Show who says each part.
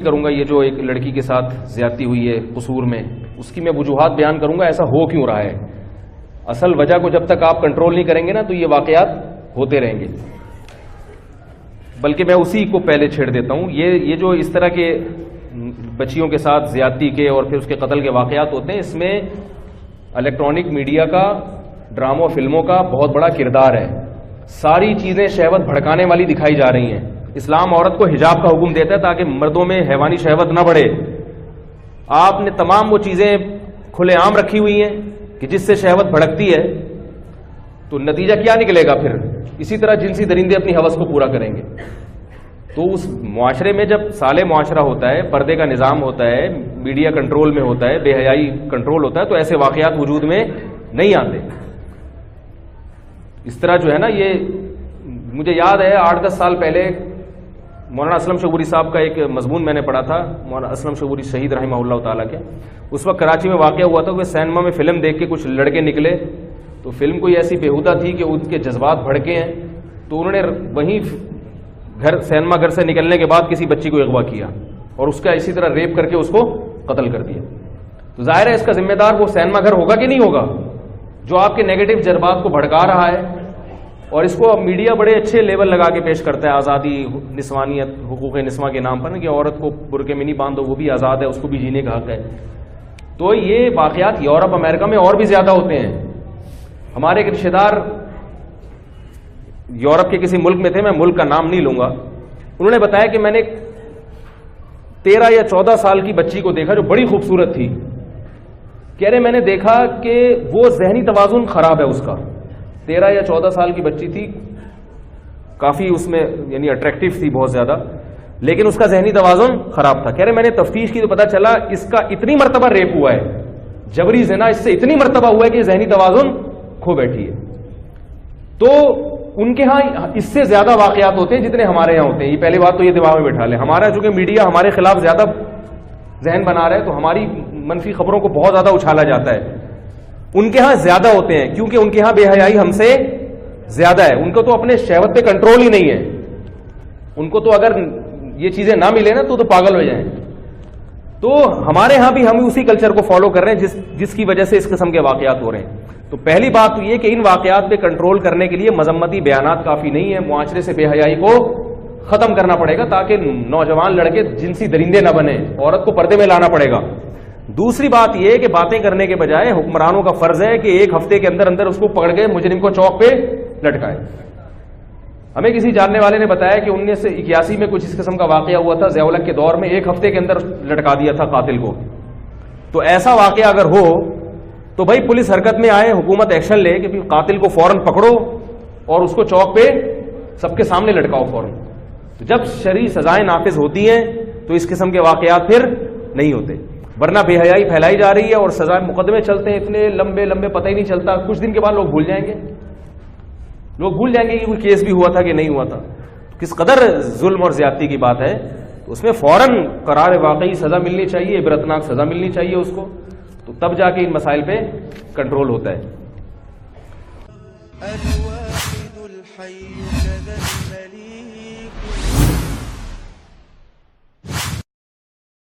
Speaker 1: کروں گا یہ جو ایک لڑکی کے ساتھ زیادتی ہوئی ہے قصور میں، اس کی میں وجوہات بیان کروں گا ایسا ہو کیوں رہا ہے. اصل وجہ کو جب تک آپ کنٹرول نہیں کریں گے نا تو یہ واقعات ہوتے رہیں گے. بلکہ میں اسی کو پہلے چھیڑ دیتا ہوں. یہ جو اس طرح کے بچیوں کے ساتھ زیادتی کے اور پھر اس کے قتل کے واقعات ہوتے ہیں، اس میں الیکٹرانک میڈیا کا، ڈراموں فلموں کا بہت بڑا کردار ہے. ساری چیزیں شہوت بھڑکانے والی دکھائی جا رہی ہیں. اسلام عورت کو حجاب کا حکم دیتا ہے تاکہ مردوں میں حیوانی شہوت نہ بڑھے. آپ نے تمام وہ چیزیں کھلے عام رکھی ہوئی ہیں کہ جس سے شہوت بھڑکتی ہے، تو نتیجہ کیا نکلے گا پھر؟ اسی طرح جنسی درندے اپنی ہوس کو پورا کریں گے. تو اس معاشرے میں جب صالح معاشرہ ہوتا ہے، پردے کا نظام ہوتا ہے، میڈیا کنٹرول میں ہوتا ہے، بے حیائی کنٹرول ہوتا ہے، تو ایسے واقعات وجود میں نہیں آتے. اس طرح جو ہے نا، یہ مجھے یاد ہے 8-10 سال پہلے مولانا اسلم شعبوری صاحب کا ایک مضمون میں نے پڑھا تھا، مولانا اسلم شعبوری شہید رحمہ اللہ تعالیٰ کے. اس وقت کراچی میں واقعہ ہوا تھا کہ سینما میں فلم دیکھ کے کچھ لڑکے نکلے، تو فلم کوئی ایسی بےہودہ تھی کہ ان کے جذبات بھڑکے ہیں، تو انہوں نے وہیں سینما گھر سے نکلنے کے بعد کسی بچی کو اغوا کیا اور اس کا اسی طرح ریپ کر کے اس کو قتل کر دیا. تو ظاہر ہے اس کا ذمہ دار وہ سینما گھر ہوگا کہ نہیں ہوگا جو آپ کے نیگیٹو جذبات کو بھڑکا رہا ہے. اور اس کو اب میڈیا بڑے اچھے لیول لگا کے پیش کرتا ہے، آزادی، نسوانیت، حقوق نسواں کے نام پر نا، کہ عورت کو برقعے میں نہیں باندھو، وہ بھی آزاد ہے، اس کو بھی جینے کا حق ہے. تو یہ واقعات یورپ امریکہ میں اور بھی زیادہ ہوتے ہیں. ہمارے ایک رشتے دار یورپ کے کسی ملک میں تھے، میں ملک کا نام نہیں لوں گا. انہوں نے بتایا کہ میں نے 13 یا 14 سال کی بچی کو دیکھا جو بڑی خوبصورت تھی. کہہ رہے میں نے دیکھا کہ وہ ذہنی توازن خراب ہے اس کا. 13 یا 14 سال کی بچی تھی، کافی اس میں یعنی اٹریکٹیو تھی بہت زیادہ، لیکن اس کا ذہنی توازن خراب تھا. کہہ رہے میں نے تفتیش کی تو پتا چلا اس کا اتنی مرتبہ ریپ ہوا ہے، جبری زنا اس سے اتنی مرتبہ ہوا ہے کہ ذہنی توازن کھو بیٹھی ہے. تو ان کے ہاں اس سے زیادہ واقعات ہوتے ہیں جتنے ہمارے یہاں ہوتے ہیں. یہ پہلی بات تو یہ دماغ میں بٹھا لیں. ہمارا چونکہ میڈیا ہمارے خلاف زیادہ ذہن بنا رہا ہے تو ہماری منفی خبروں کو بہت زیادہ اچھالا جاتا ہے. ان کے ہاں زیادہ ہوتے ہیں کیونکہ ان کے ہاں بے حیائی ہم سے زیادہ ہے. ان کو تو اپنے شہوت پہ کنٹرول ہی نہیں ہے. ان کو تو اگر یہ چیزیں نہ ملے نا تو پاگل ہو جائیں. تو ہمارے ہاں بھی ہم اسی کلچر کو فالو کر رہے ہیں جس کی وجہ سے اس قسم کے واقعات ہو رہے ہیں. تو پہلی بات تو یہ کہ ان واقعات پہ کنٹرول کرنے کے لیے مذمتی بیانات کافی نہیں ہے. معاشرے سے بے حیائی کو ختم کرنا پڑے گا تاکہ نوجوان لڑکے جنسی درندے نہ بنے. عورت کو پردے میں لانا پڑے گا. دوسری بات یہ کہ باتیں کرنے کے بجائے حکمرانوں کا فرض ہے کہ ایک ہفتے کے اندر اندر اس کو پکڑ کے مجرم کو چوک پہ لٹکائے. ہمیں کسی جاننے والے نے بتایا کہ 1981 میں کچھ اس قسم کا واقعہ ہوا تھا ضیاء الحق کے دور میں، ایک ہفتے کے اندر لٹکا دیا تھا قاتل کو. تو ایسا واقعہ اگر ہو تو بھائی پولیس حرکت میں آئے، حکومت ایکشن لے کہ قاتل کو فوراً پکڑو اور اس کو چوک پہ سب کے سامنے لٹکاؤ فوراً. تو جب شرعی سزائیں نافذ ہوتی ہیں تو اس قسم کے واقعات پھر نہیں ہوتے. ورنہ بے حیائی پھیلائی جا رہی ہے اور سزائیں مقدمے چلتے ہیں اتنے لمبے لمبے، پتہ ہی نہیں چلتا. کچھ دن کے بعد لوگ بھول جائیں گے کہ کوئی کیس بھی ہوا تھا کہ نہیں ہوا تھا. کس قدر ظلم اور زیادتی کی بات ہے. تو اس میں فوراً قرار واقعی سزا ملنی چاہیے، عبرتناک سزا ملنی چاہیے اس کو. تو تب جا کے ان مسائل پہ کنٹرول ہوتا ہے.